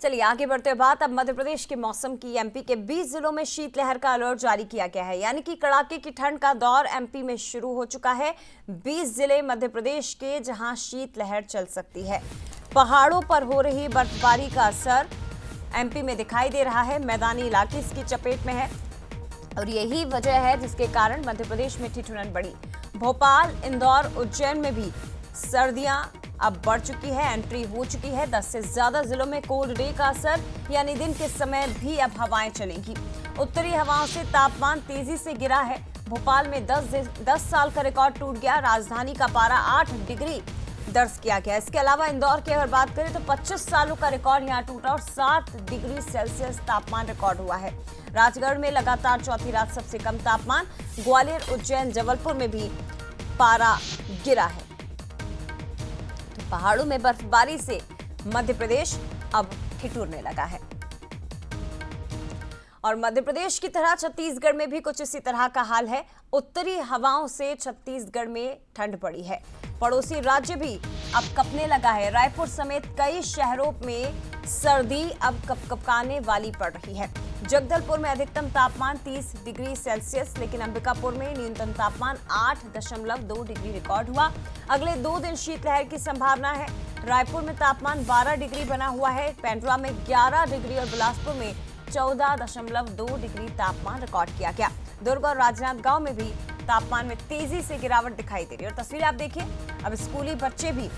चलिए आगे बढ़ते बात अब मध्य प्रदेश के मौसम की। एमपी के 20 जिलों में शीतलहर का अलर्ट जारी किया गया है, यानी कि कड़ाके की ठंड का दौर एमपी में शुरू हो चुका है। 20 जिले मध्य प्रदेश के जहां शीतलहर चल सकती है। पहाड़ों पर हो रही बर्फबारी का असर एमपी में दिखाई दे रहा है। मैदानी इलाके इसकी चपेट में है और यही वजह है जिसके कारण मध्य प्रदेश में ठिठुरन बढ़ी। भोपाल, इंदौर, उज्जैन में भी सर्दियां अब बढ़ चुकी है, एंट्री हो चुकी है। 10 से ज्यादा जिलों में कोल्ड डे का असर, यानी दिन के समय भी अब हवाएं चलेंगी। उत्तरी हवाओं से तापमान तेजी से गिरा है। भोपाल में 10 साल का रिकॉर्ड टूट गया। राजधानी का पारा 8 डिग्री दर्ज किया गया। इसके अलावा इंदौर की अगर बात करें तो 25 सालों का रिकॉर्ड यहां टूटा और 7 डिग्री सेल्सियस तापमान रिकॉर्ड हुआ है। राजगढ़ में लगातार चौथी रात सबसे कम तापमान। ग्वालियर, उज्जैन, जबलपुर में भी पारा गिरा है। पहाड़ों में बर्फबारी से मध्य प्रदेश अब ठिठुरने लगा है और मध्य प्रदेश की तरह छत्तीसगढ़ में भी कुछ इसी तरह का हाल है। उत्तरी हवाओं से छत्तीसगढ़ में ठंड बढ़ी है। पड़ोसी राज्य भी अब कपने लगा है। रायपुर समेत कई शहरों में सर्दी अब कपकपाने वाली पड़ रही है। जगदलपुर में अधिकतम तापमान 30 डिग्री सेल्सियस, लेकिन अंबिकापुर में न्यूनतम तापमान 8.2 डिग्री रिकॉर्ड हुआ। अगले 2 दिन शीतलहर की संभावना है। रायपुर में तापमान 12 डिग्री बना हुआ है। पेंड्रा में 11 डिग्री और बिलासपुर में 14.2 डिग्री तापमान रिकॉर्ड किया गया। दुर्ग और राजनांदगांव में भी तापमान में तेजी से गिरावट दिखाई दे रही है। और तस्वीरें आप देखिए, अब स्कूली बच्चे भी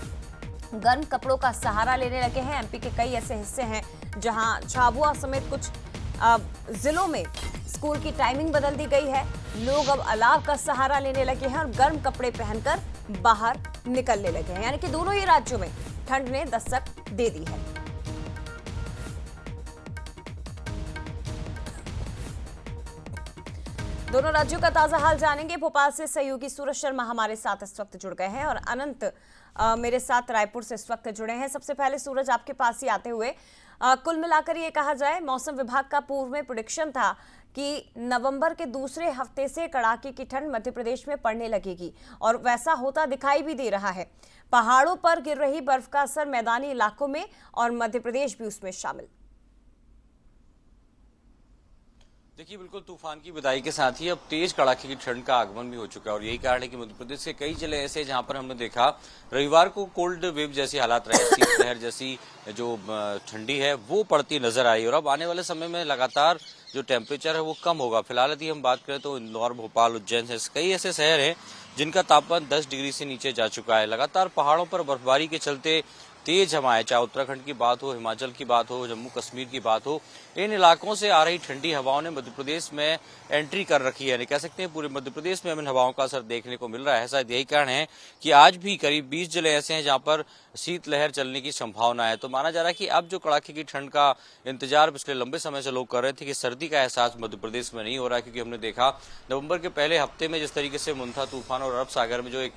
गर्म कपड़ों का सहारा लेने लगे हैं। एमपी के कई ऐसे हिस्से हैं जहां झाबुआ समेत कुछ जिलों में स्कूल की टाइमिंग बदल दी गई है। लोग अब अलाव का सहारा लेने लगे हैं और गर्म कपड़े पहनकर बाहर निकलने लगे हैं, यानी कि दोनों ही राज्यों में ठंड ने दस्तक दे दी है। दोनों राज्यों का ताजा हाल जानेंगे। भोपाल से सहयोगी सूरज शर्मा हमारे साथ इस वक्त जुड़ गए हैं और अनंत मेरे साथ रायपुर से इस वक्त जुड़े हैं। सबसे पहले सूरज, आपके पास ही आते हुए कुल मिलाकर ये कहा जाए, मौसम विभाग का पूर्व में प्रेडिक्शन था कि नवंबर के दूसरे हफ्ते से कड़ाके की ठंड मध्य प्रदेश में पड़ने लगेगी और वैसा होता दिखाई भी दे रहा है। पहाड़ों पर गिर रही बर्फ का असर मैदानी इलाकों में और मध्य प्रदेश भी उसमें शामिल। देखिए, बिल्कुल तूफान की विदाई के साथ ही अब तेज कड़ाके की ठंड का आगमन भी हो चुका है और यही कारण है कि मध्य प्रदेश के कई जिले ऐसे जहां पर हमने देखा रविवार को कोल्ड वेव जैसी हालात रहे, शीतलहर जैसी जो ठंडी है वो पड़ती नजर आई और अब आने वाले समय में लगातार जो टेम्परेचर है वो कम होगा। फिलहाल यदि हम बात करें तो इंदौर, भोपाल, उज्जैन से कई ऐसे शहर हैं जिनका तापमान 10 डिग्री से नीचे जा चुका है। लगातार पहाड़ों पर बर्फबारी के चलते तेज हवाएं, चाहे उत्तराखंड की बात हो, हिमाचल की बात हो, जम्मू कश्मीर की बात हो, इन इलाकों से आ रही ठंडी हवाओं ने मध्य प्रदेश में एंट्री कर रखी है। कह सकते हैं पूरे मध्य प्रदेश में इन हवाओं का असर देखने को मिल रहा है। शायद यही कारण है कि आज भी करीब 20 जिले ऐसे हैं जहां पर शीतलहर चलने की संभावना है। तो माना जा रहा है कि अब जो कड़ाके की ठंड का इंतजार पिछले लंबे समय से लोग कर रहे थे कि सर्दी का एहसास मध्य प्रदेश में नहीं हो रहा है, क्योंकि हमने देखा नवंबर के पहले हफ्ते में जिस तरीके से मुंथा तूफान और अरब सागर में जो एक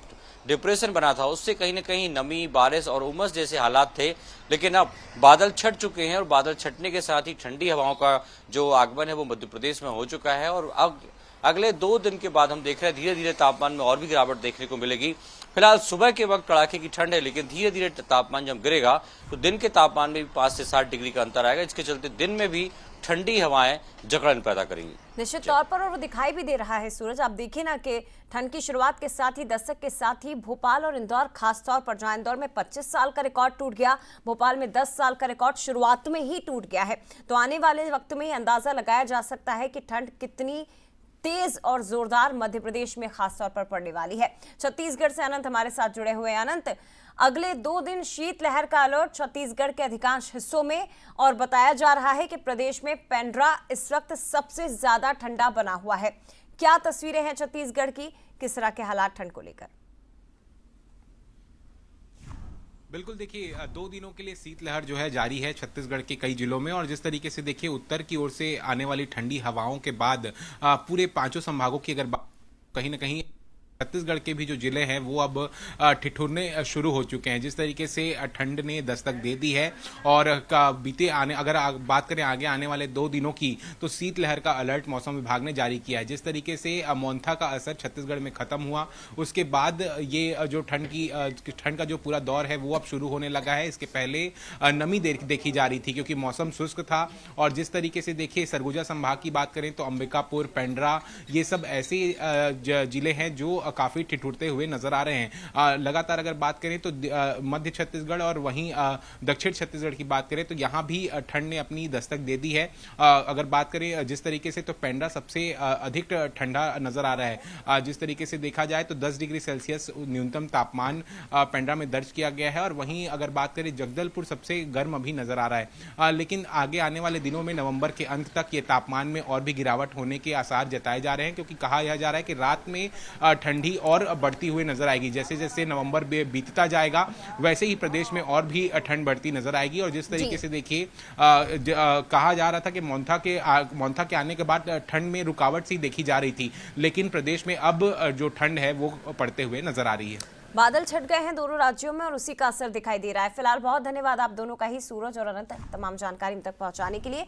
डिप्रेशन बना था उससे कहीं न कहीं नमी, बारिश और उमस जैसे हालात थे, लेकिन अब बादल छट चुके हैं और बादल छटने के साथ ही ठंडी हवाओं का जो आगमन है वो मध्य प्रदेश में हो चुका है। और अब अगले 2 दिन के बाद हम देख रहे हैं धीरे धीरे तापमान में और भी गिरावट देखने को मिलेगी। फिलहाल सुबह के वक्त कड़ाके की ठंड है, लेकिन धीरे धीरे तापमान जब गिरेगा तो दिन के तापमान में भी 5 से 7 डिग्री का अंतर आएगा। इसके चलते दिन में भी ठंडी हवाएं जकड़न पैदा करेंगी निश्चित तौर पर, और वो दिखाई भी दे रहा है। सूरज, आप देखिए ना कि ठंड की शुरुआत के साथ ही, दस्तक के साथ ही भोपाल और इंदौर खास तौर पर, जहां इंदौर में 25 साल का रिकॉर्ड टूट गया, भोपाल में 10 साल का रिकॉर्ड शुरुआत में ही टूट गया है। तो आने वाले वक्त में अंदाजा लगाया जा सकता है कि ठंड कितनी तेज और जोरदार मध्य प्रदेश में खासतौर पर पड़ने वाली है। छत्तीसगढ़ से अनंत हमारे साथ जुड़े हुए हैं। अनंत, अगले 2 दिन शीतलहर का अलर्ट छत्तीसगढ़ के अधिकांश हिस्सों में और बताया जा रहा है कि प्रदेश में पेंड्रा इस वक्त सबसे ज्यादा ठंडा बना हुआ है। क्या तस्वीरें हैं छत्तीसगढ़ की, किस तरह के हालात ठंड को लेकर? बिल्कुल, देखिए 2 दिनों के लिए शीतलहर जो है जारी है छत्तीसगढ़ के कई जिलों में और जिस तरीके से देखिए उत्तर की ओर से आने वाली ठंडी हवाओं के बाद पूरे 5 संभागों की अगर कहीं ना कहीं छत्तीसगढ़ के भी जो जिले हैं वो अब ठिठुरने शुरू हो चुके हैं। जिस तरीके से ठंड ने दस्तक दे दी है और अगर बात करें आगे आने वाले 2 दिनों की, तो शीतलहर का अलर्ट मौसम विभाग ने जारी किया है। जिस तरीके से मोन्था का असर छत्तीसगढ़ में खत्म हुआ, उसके बाद ये जो ठंड का जो पूरा दौर है वो अब शुरू होने लगा है। इसके पहले नमी देखी जा रही थी क्योंकि मौसम शुष्क था। और जिस तरीके से देखिए सरगुजा संभाग की बात करें तो अंबिकापुर, पेंड्रा, ये सब ऐसे जिले हैं जो काफी ठिठुरते हुए नजर आ रहे हैं। लगातार अगर बात करें तो मध्य छत्तीसगढ़ और वहीं दक्षिण छत्तीसगढ़ की बात करें तो यहाँ भी ठंड ने अपनी दस्तक दे दी है। अगर बात करें जिस तरीके से, तो पेंड्रा सबसे अधिक ठंडा नजर आ रहा है। जिस तरीके से देखा जाए तो 10 डिग्री सेल्सियस न्यूनतम तापमान पेंड्रा में दर्ज किया गया है। और वहीं अगर बात करें जगदलपुर सबसे गर्म अभी नजर आ रहा है। लेकिन आगे आने वाले दिनों में नवंबर के अंत तक ये तापमान में और भी गिरावट होने के आसार जताए जा रहे हैं, क्योंकि कहा यह जा रहा है कि रात में ठंडी और बढ़ती हुई नजर आएगी। जैसे जैसे नवंबर बीतता जाएगा वैसे ही प्रदेश में और भी ठंड बढ़ती नजर आएगी। और जिस तरीके से देखिए कहा जा रहा था कि मोन्था के आने के बाद ठंड में रुकावट सी देखी जा रही थी, लेकिन प्रदेश में अब जो ठंड है वो पड़ते हुए नजर आ रही है। बादल छट गए हैं दोनों राज्यों में और उसी का असर दिखाई दे रहा है। फिलहाल बहुत धन्यवाद आप दोनों का ही, सूरज और अनंत, तमाम जानकारी हम तक पहुंचाने के लिए।